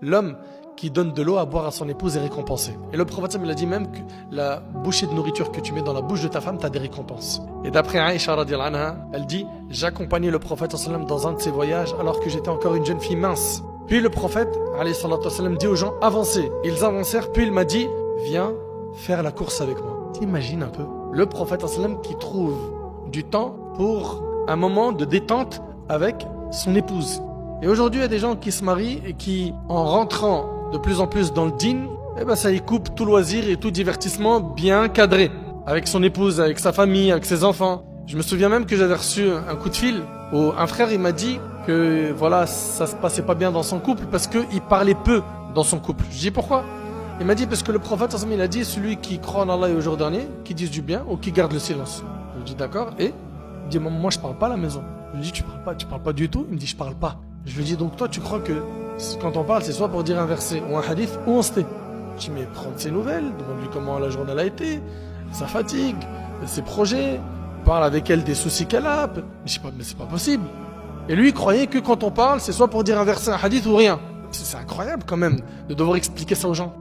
l'homme qui donne de l'eau à boire à son épouse est récompensé. Et le prophète il a dit même que la bouchée de nourriture que tu mets dans la bouche de ta femme, tu as des récompenses. Et d'après Aïcha radhiyallahu anha, elle dit « J'accompagnais le prophète dans un de ses voyages alors que j'étais encore une jeune fille mince. Puis le prophète dit aux gens « Avancez ». Ils avancèrent, puis il m'a dit « Viens faire la course avec moi ». T'imagines un peu le prophète qui trouve du temps pour un moment de détente avec son épouse. Et aujourd'hui, il y a des gens qui se marient et qui, en rentrant de plus en plus dans le din, ça y coupe tout loisir et tout divertissement bien cadré. Avec son épouse, avec sa famille, avec ses enfants. Je me souviens même que j'avais reçu un coup de fil où un frère il m'a dit que voilà, ça se passait pas bien dans son couple parce qu'il parlait peu dans son couple. Je dis pourquoi? Il m'a dit parce que le prophète il a dit celui qui croit en Allah et au jour dernier, qui dise du bien ou qui garde le silence. Je lui dis d'accord et il dit moi je parle pas à la maison. Je lui dis tu parles pas du tout? Il me dit je parle pas. Je lui dis donc toi tu crois que quand on parle c'est soit pour dire un verset ou un hadith ou on se tait. Je dis mais prends de ses nouvelles, demande-lui comment la journée elle a été, sa fatigue, ses projets, parle avec elle des soucis qu'elle a. Je dis pas mais c'est pas possible. Et lui il croyait que quand on parle c'est soit pour dire un verset, un hadith ou rien. C'est incroyable quand même de devoir expliquer ça aux gens.